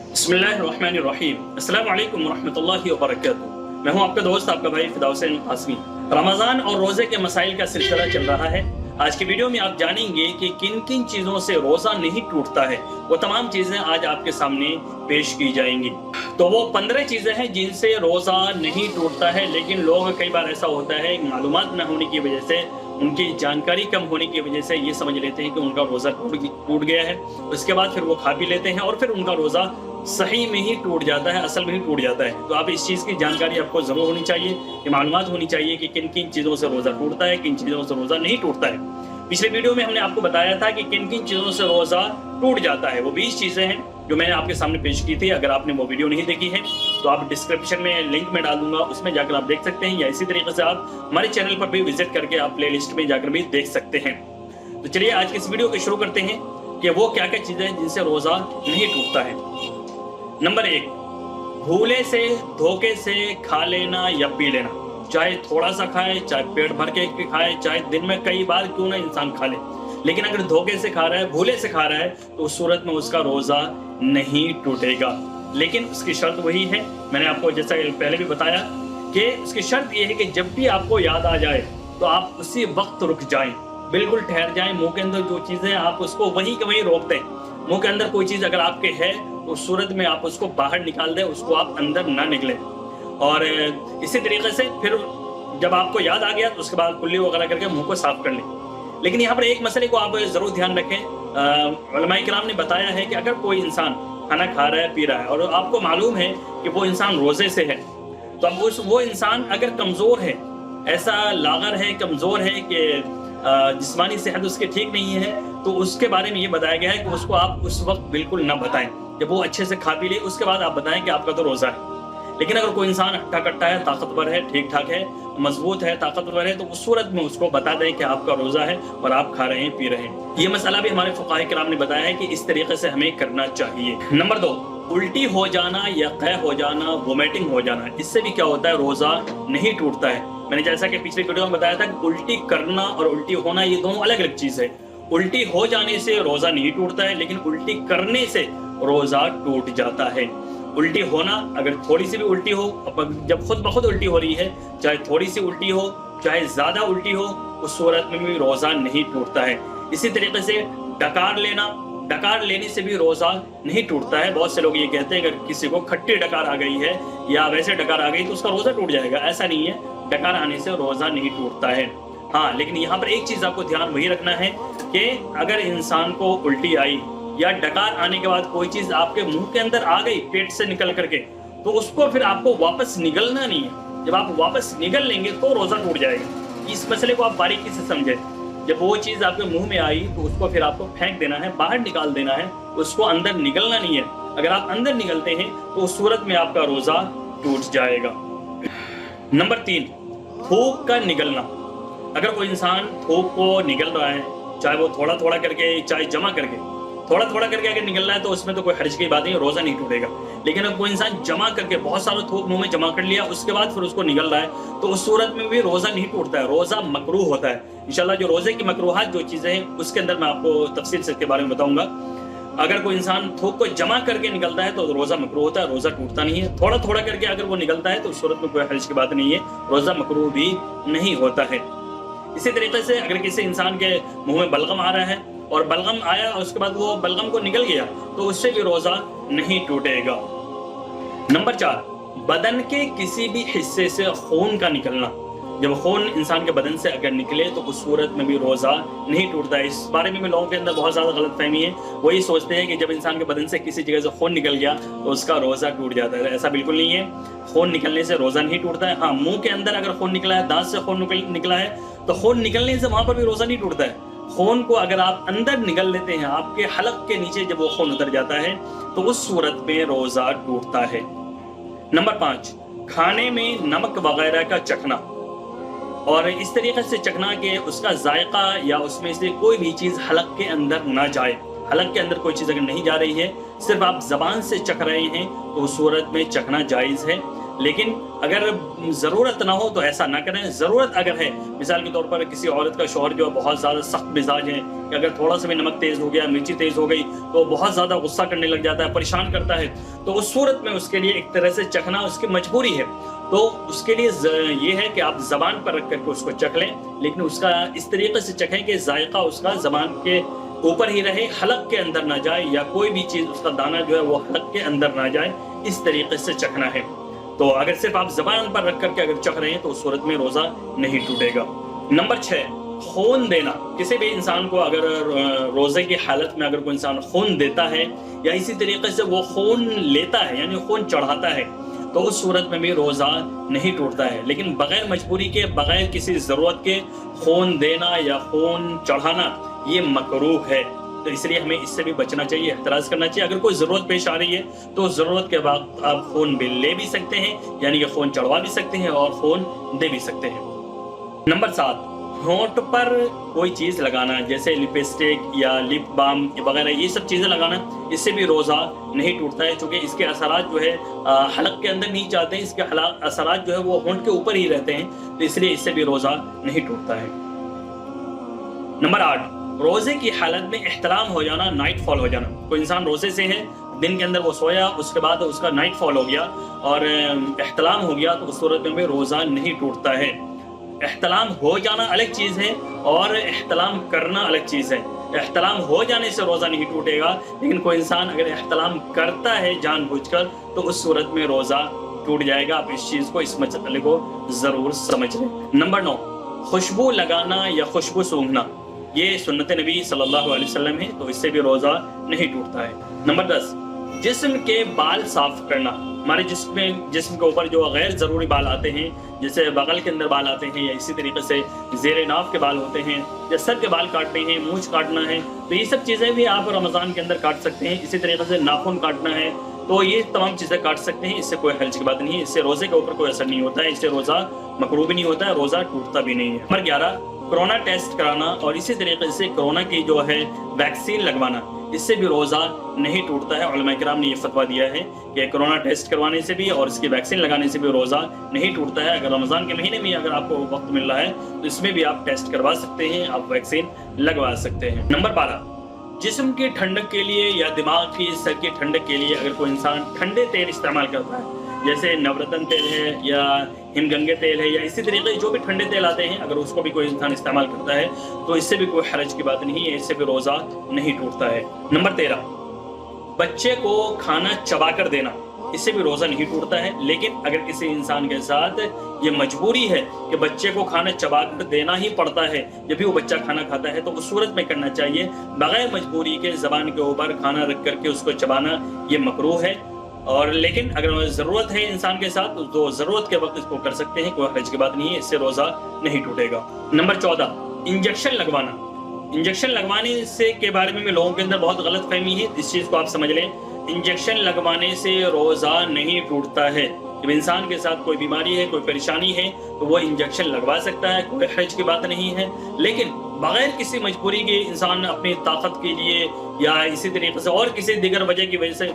बिस्मिल्लाहिर्रहमानिर्रहीम। अस्सलामु अलैकुम वरहमतुल्लाहि वबरकातुहू। मैं हूं आपका दोस्त, आपका भाई फिदा हुसैन कासमी। रमज़ान और रोज़े के मसाइल का सिलसिला चल रहा है। आज की वीडियो में आप जानेंगे कि किन किन चीज़ों से रोज़ा नहीं टूटता है। वो तमाम चीज़ें आज आपके सामने पेश की जाएंगी। तो वो 15 चीज़ें हैं जिनसे रोज़ा नहीं टूटता है, लेकिन लोग कई बार ऐसा होता है मालूमात न होने की वजह से, उनकी जानकारी कम होने की वजह से ये समझ लेते हैं कि उनका रोज़ा टूट गया है। उसके बाद फिर वो खा पी लेते हैं और फिर उनका रोज़ा सही में ही टूट जाता है, असल में ही टूट जाता है। तो आप इस चीज़ की जानकारी आपको ज़रूर होनी चाहिए, ये मालूमात होनी चाहिए कि किन किन चीज़ों से रोज़ा टूटता है, किन चीज़ों से रोज़ा नहीं टूटता है। पिछले वीडियो में हमने आपको बताया था कि किन किन चीज़ों से रोज़ा टूट जाता है। वो 20 चीज़ें हैं जो मैंने आपके सामने पेश की थी। अगर आपने वो वीडियो नहीं देखी है तो आप डिस्क्रिप्शन में लिंक में डाल दूंगा, उसमें जाकर आप देख सकते हैं, या इसी तरीके से आप हमारे चैनल पर भी विजिट करके आप प्ले लिस्ट में जाकर भी देख सकते हैं। तो चलिए आज की इस वीडियो को शुरू करते हैं कि वो क्या क्या चीज़ें हैं जिनसे रोज़ा नहीं टूटता है। नंबर 1, भूले से धोखे से खा लेना या पी लेना। चाहे थोड़ा सा खाए, चाहे पेट भर के खाए, चाहे दिन में कई बार क्यों ना इंसान खा ले, लेकिन अगर धोखे से खा रहा है, भूले से खा रहा है, तो उस सूरत में उसका रोज़ा नहीं टूटेगा। लेकिन उसकी शर्त वही है, मैंने आपको जैसा पहले भी बताया कि उसकी शर्त यह है कि जब भी आपको याद आ जाए तो आप उसी वक्त रुक जाएं, बिल्कुल ठहर जाएं। मुंह के अंदर जो चीज़ें आप उसको वहीं के वहीं रोक दें। मुंह के अंदर कोई चीज़ अगर आपके है तो उस सूरत में आप उसको बाहर निकाल दें, उसको आप अंदर ना निकले। और इसी तरीके से फिर जब आपको याद आ गया तो उसके बाद कुल्ली वगैरह करके मुंह को साफ कर लें। लेकिन यहाँ पर एक मसले को आप ज़रूर ध्यान रखें। उलमाए किराम ने बताया है कि अगर कोई इंसान खाना खा रहा है, पी रहा है, और आपको मालूम है कि वो इंसान रोज़े से है, तो अब वो इंसान अगर कमज़ोर है, ऐसा लागर है, कमज़ोर है कि जिस्मानी सेहत उसकी ठीक नहीं है, तो उसके बारे में ये बताया गया है कि उसको आप उस वक्त बिल्कुल ना बताएं। जब वो अच्छे से खा पी ले उसके बाद आप बताएं कि आपका तो रोज़ा है। लेकिन अगर कोई इंसान हट्टा कट्टा है, ताकतवर है, ठीक ठाक है, मजबूत है, ताकतवर है, तो उस सूरत में उसको बता दें कि आपका रोज़ा है और आप खा रहे हैं, पी रहे हैं। ये मसला भी हमारे फुक़ाहे किराम ने बताया है कि इस तरीके से हमें करना चाहिए। नंबर 2, उल्टी हो जाना या क़ै हो जाना, वोमिटिंग हो जाना। इससे भी क्या होता है, रोज़ा नहीं टूटता है। मैंने जैसा कि पिछले वीडियो में बताया था कि उल्टी करना और उल्टी होना ये दोनों अलग अलग चीज़ है। उल्टी हो जाने से रोज़ा नहीं टूटता है, लेकिन उल्टी करने से रोज़ा टूट जाता है। उल्टी होना, अगर थोड़ी सी भी उल्टी हो, जब खुद ब खुद उल्टी हो रही है, चाहे थोड़ी सी उल्टी हो, चाहे ज़्यादा उल्टी हो, उस सूरत में भी रोज़ा नहीं टूटता है। इसी तरीके से डकार लेना, डकार लेने से भी रोज़ा नहीं टूटता है। बहुत से लोग ये कहते हैं अगर किसी को खट्टी डकार आ गई है या वैसे डकार आ गई तो उसका रोज़ा टूट जाएगा। ऐसा नहीं है, डकार आने से रोज़ा नहीं टूटता है। हाँ, लेकिन यहाँ पर एक चीज़ आपको ध्यान वही रखना है कि अगर इंसान को उल्टी आई या डकार आने के बाद कोई चीज़ आपके मुंह के अंदर आ गई पेट से निकल करके, तो उसको फिर आपको वापस निगलना नहीं है। जब आप वापस निगल लेंगे तो रोज़ा टूट जाएगा। इस मसले को आप बारीकी से समझें। जब वो चीज़ आपके मुंह में आई तो उसको फिर आपको फेंक देना है, बाहर निकाल देना है, उसको अंदर निगलना नहीं है। अगर आप अंदर निगलते हैं तो उस सूरत में आपका रोज़ा टूट जाएगा। नंबर 3, थूक का निगलना। अगर कोई इंसान थूक को निगल रहा है, चाहे वो थोड़ा थोड़ा करके, चाहे जमा करके, थोड़ा थोड़ा करके अगर निकल रहा है तो उसमें तो कोई हर्ज की बात नहीं, रोज़ा नहीं टूटेगा। लेकिन अगर कोई इंसान जमा करके बहुत सारा थूक मुंह में जमा कर लिया, उसके बाद फिर उसको निकल रहा है, तो उस सूरत में भी रोज़ा नहीं टूटता है, रोज़ा मकरूह होता है। इंशाल्लाह जो रोज़े की मकरूहात जो चीज़ें हैं उसके अंदर मैं आपको तफसील से इसके बारे में बताऊंगा। अगर कोई इंसान थूक को जमा करके निकलता है तो रोज़ा मकरूह होता है, रोज़ा टूटता नहीं है। थोड़ा थोड़ा करके अगर वो निकलता है तो उस सूरत में कोई हर्ज की बात नहीं है, रोज़ा मकरूह भी नहीं होता है। इसी तरीके से अगर किसी इंसान के मुंह में बलगम आ रहा है और बलगम आया और उसके बाद वो बलगम को निकल गया, तो उससे भी रोज़ा नहीं टूटेगा। नंबर 4, बदन के किसी भी हिस्से से खून का निकलना। जब खून इंसान के बदन से अगर निकले तो उस सूरत में भी रोज़ा नहीं टूटता है। इस बारे में भी लोगों के अंदर बहुत ज़्यादा गलतफहमी है। वो ये सोचते हैं कि जब इंसान के बदन से किसी जगह से खून निकल गया तो उसका रोज़ा टूट जाता है। ऐसा बिल्कुल नहीं है, खून निकलने से रोज़ा नहीं टूटता है। हाँ, मुंह के अंदर अगर खून निकला है, दांत से खून निकला है, तो खून निकलने से वहाँ पर भी रोज़ा नहीं टूटता है। खून को अगर आप अंदर निगल लेते हैं, आपके हलक के नीचे जब वो खून उतर जाता है, तो उस सूरत में रोज़ा टूटता है। नंबर 5, खाने में नमक वगैरह का चखना, और इस तरीके से चखना कि उसका जायका या उसमें से कोई भी चीज़ हलक के अंदर ना जाए। हलक के अंदर कोई चीज़ अगर नहीं जा रही है, सिर्फ आप ज़बान से चख रहे हैं, तो उस सूरत में चखना जायज़ है। لیکن اگر ضرورت نہ ہو تو ایسا نہ کریں. ضرورت اگر ہے، مثال کے طور پر کسی عورت کا شوہر جو ہے بہت زیادہ سخت مزاج ہے کہ اگر تھوڑا سا بھی نمک تیز ہو گیا، مرچی تیز ہو گئی تو بہت زیادہ غصہ کرنے لگ جاتا ہے، پریشان کرتا ہے، تو اس صورت میں اس کے لیے ایک طرح سے چکھنا اس کی مجبوری ہے. تو اس کے لیے یہ ہے کہ آپ زبان پر رکھ کر کے اس کو چکھ لیں، لیکن اس کا اس طریقے سے چکھیں کہ ذائقہ اس کا زبان کے اوپر ہی رہے، حلق کے اندر نہ جائے، یا کوئی بھی چیز اس کا دانہ جو ہے وہ حلق کے اندر نہ جائے. اس طریقے سے چکھنا ہے. تو اگر صرف آپ زبان پر رکھ کر کے اگر چکھ رہے ہیں تو اس صورت میں روزہ نہیں ٹوٹے گا. نمبر 6، خون دینا. کسی بھی انسان کو اگر روزے کی حالت میں اگر کوئی انسان خون دیتا ہے یا اسی طریقے سے وہ خون لیتا ہے یعنی خون چڑھاتا ہے تو اس صورت میں بھی روزہ نہیں ٹوٹتا ہے. لیکن بغیر مجبوری کے، بغیر کسی ضرورت کے خون دینا یا خون چڑھانا یہ مکروہ ہے. تو اس لیے ہمیں اس سے بھی بچنا چاہیے، احتراز کرنا چاہیے. اگر کوئی ضرورت پیش آ رہی ہے تو ضرورت کے بعد آپ خون بھی لے بھی سکتے ہیں، یعنی کہ خون چڑھوا بھی سکتے ہیں اور خون دے بھی سکتے ہیں. نمبر 7، ہونٹ پر کوئی چیز لگانا جیسے لپسٹک یا لپ بام وغیرہ، یہ سب چیزیں لگانا، اس سے بھی روزہ نہیں ٹوٹتا ہے، چونکہ اس کے اثرات جو ہے حلق کے اندر نہیں جاتے ہیں، اس کے اثرات جو ہے وہ ہونٹ کے اوپر ہی رہتے ہیں، تو اس لیے اس سے بھی روزہ نہیں ٹوٹتا ہے. نمبر 8، روزے کی حالت میں احتلام ہو جانا، نائٹ فال ہو جانا. کوئی انسان روزے سے ہے، دن کے اندر وہ سویا، اس کے بعد اس کا نائٹ فال ہو گیا اور احتلام ہو گیا، تو اس صورت میں بھی روزہ نہیں ٹوٹتا ہے. احتلام ہو جانا الگ چیز ہے اور احتلام کرنا الگ چیز ہے. احتلام ہو جانے سے روزہ نہیں ٹوٹے گا، لیکن کوئی انسان اگر احتلام کرتا ہے جان بوجھ کر تو اس صورت میں روزہ ٹوٹ جائے گا. آپ اس چیز کو، اس مسئلے کو ضرور سمجھ لیں. نمبر 9، خوشبو لگانا یا خوشبو سونگھنا، یہ سنت نبی صلی اللہ علیہ وسلم ہے، تو اس سے بھی روزہ نہیں ٹوٹتا ہے. نمبر 10، جسم کے بال صاف کرنا. ہمارے جسم کے اوپر جو غیر ضروری بال آتے ہیں، جیسے بغل کے اندر بال آتے ہیں یا اسی طریقے سے زیر ناف کے بال ہوتے ہیں یا سر کے بال کاٹنے ہیں، مونچھ کاٹنا ہے، تو یہ سب چیزیں بھی آپ رمضان کے اندر کاٹ سکتے ہیں. اسی طریقے سے ناخن کاٹنا ہے، تو یہ تمام چیزیں کاٹ سکتے ہیں. اس سے کوئی حرج کی بات نہیں ہے، اس سے روزے کے اوپر کوئی اثر نہیں ہوتا ہے، اس سے روزہ مکروہ بھی نہیں ہوتا ہے، روزہ ٹوٹتا بھی نہیں ہے. نمبر 11، کرونا ٹیسٹ کرانا اور اسی طریقے سے کرونا کی جو ہے ویکسین لگوانا، اس سے بھی روزہ نہیں ٹوٹتا ہے. علماء کرام نے یہ فتویٰ دیا ہے کہ کرونا ٹیسٹ کروانے سے بھی اور اس کی ویکسین لگانے سے بھی روزہ نہیں ٹوٹتا ہے. اگر رمضان کے مہینے میں اگر آپ کو وقت مل رہا ہے تو اس میں بھی آپ ٹیسٹ کروا سکتے ہیں، آپ ویکسین لگوا سکتے ہیں. نمبر 12، جسم کی ٹھنڈک کے لیے یا دماغ کی، سر کی ٹھنڈک کے لیے اگر کوئی انسان ٹھنڈے تیل استعمال کرتا ہے، جیسے نورتن تیل ہے یا ہم گنگے تیل ہے یا اسی طریقے جو بھی ٹھنڈے تیل آتے ہیں، اگر اس کو بھی کوئی انسان استعمال کرتا ہے تو اس سے بھی کوئی حرج کی بات نہیں ہے، اس سے بھی روزہ نہیں ٹوٹتا ہے. نمبر 13، بچے کو کھانا چبا کر دینا، اس سے بھی روزہ نہیں ٹوٹتا ہے. لیکن اگر کسی انسان کے ساتھ یہ مجبوری ہے کہ بچے کو کھانا چبا کر دینا ہی پڑتا ہے جب بھی وہ بچہ کھانا کھاتا ہے، تو اس صورت میں کرنا چاہیے. بغیر مجبوری کے زبان کے اوپر کھانا رکھ کر کے اس کو چبانا یہ مکروہ ہے. اور لیکن اگر ضرورت ہے انسان کے ساتھ تو ضرورت کے وقت اس کو کر سکتے ہیں، کوئی حرج کی بات نہیں ہے، اس سے روزہ نہیں ٹوٹے گا. نمبر 14، انجیکشن لگوانا. انجیکشن لگوانے سے کے بارے میں لوگوں کے اندر بہت غلط فہمی ہے، اس چیز کو آپ سمجھ لیں. انجیکشن لگوانے سے روزہ نہیں ٹوٹتا ہے. جب انسان کے ساتھ کوئی بیماری ہے، کوئی پریشانی ہے تو وہ انجیکشن لگوا سکتا ہے، کوئی حرج کی بات نہیں ہے. لیکن بغیر کسی مجبوری کے انسان اپنی طاقت کے لیے یا اسی طریقے سے اور کسی دیگر وجہ کی وجہ سے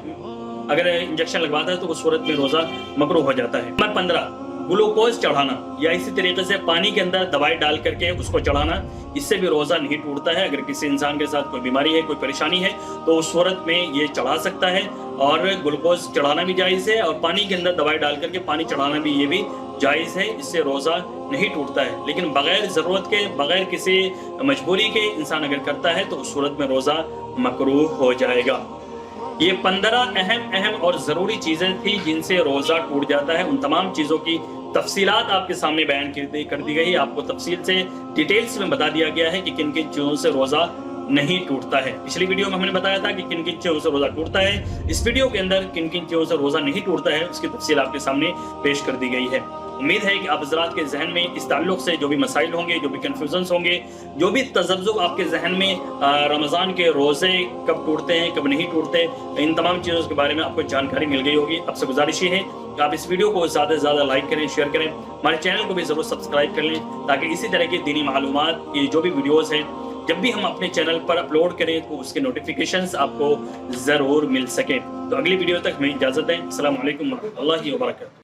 اگر انجیکشن لگواتا ہے تو اس صورت میں روزہ مکروہ ہو جاتا ہے. نمبر 15، گلوکوز چڑھانا یا اسی طریقے سے پانی کے اندر دوائی ڈال کر کے اس کو چڑھانا، اس سے بھی روزہ نہیں ٹوٹتا ہے. اگر کسی انسان کے ساتھ کوئی بیماری ہے، کوئی پریشانی ہے تو اس صورت میں یہ چڑھا سکتا ہے، اور گلوکوز چڑھانا بھی جائز ہے اور پانی کے اندر دوائی ڈال کر کے پانی چڑھانا بھی یہ بھی جائز ہے. اس سے روزہ نہیں ٹوٹتا ہے. لیکن بغیر ضرورت کے، بغیر کسی مجبوری کے انسان اگر کرتا ہے تو اس صورت میں روزہ مکروہ ہو جائے گا. یہ 15 اہم اور ضروری چیزیں تھیں جن سے روزہ ٹوٹ جاتا ہے. ان تمام چیزوں کی تفصیلات آپ کے سامنے بیان کر دی گئی. آپ کو تفصیل سے ڈیٹیلز میں بتا دیا گیا ہے کہ کن کن چیزوں سے روزہ نہیں ٹوٹتا ہے. پچھلی ویڈیو میں ہم نے بتایا تھا کہ کن کن چیزوں سے روزہ ٹوٹتا ہے. اس ویڈیو کے اندر کن کن چیزوں سے روزہ نہیں ٹوٹتا ہے اس کی تفصیل آپ کے سامنے پیش کر دی گئی ہے. امید ہے کہ آپ حضرات کے ذہن میں اس تعلق سے جو بھی مسائل ہوں گے، جو بھی کنفیوژنس ہوں گے، جو بھی تذبذب آپ کے ذہن میں رمضان کے روزے کب ٹوٹتے ہیں، کب نہیں ٹوٹتے، ان تمام چیزوں کے بارے میں آپ کو جانکاری مل گئی ہوگی. آپ سے گزارش یہ ہے کہ آپ اس ویڈیو کو زیادہ سے زیادہ لائک کریں، شیئر کریں. ہمارے چینل کو بھی ضرور سبسکرائب کر لیں تاکہ اسی طرح کی دینی معلومات کی جو بھی ویڈیوز ہیں جب بھی ہم اپنے چینل پر اپلوڈ کریں تو اس کے نوٹیفیکیشنز آپ کو ضرور مل سکیں. تو اگلی ویڈیو تک ہمیں اجازت دیں. السلام علیکم ورحمۃ اللہ وبرکاتہ.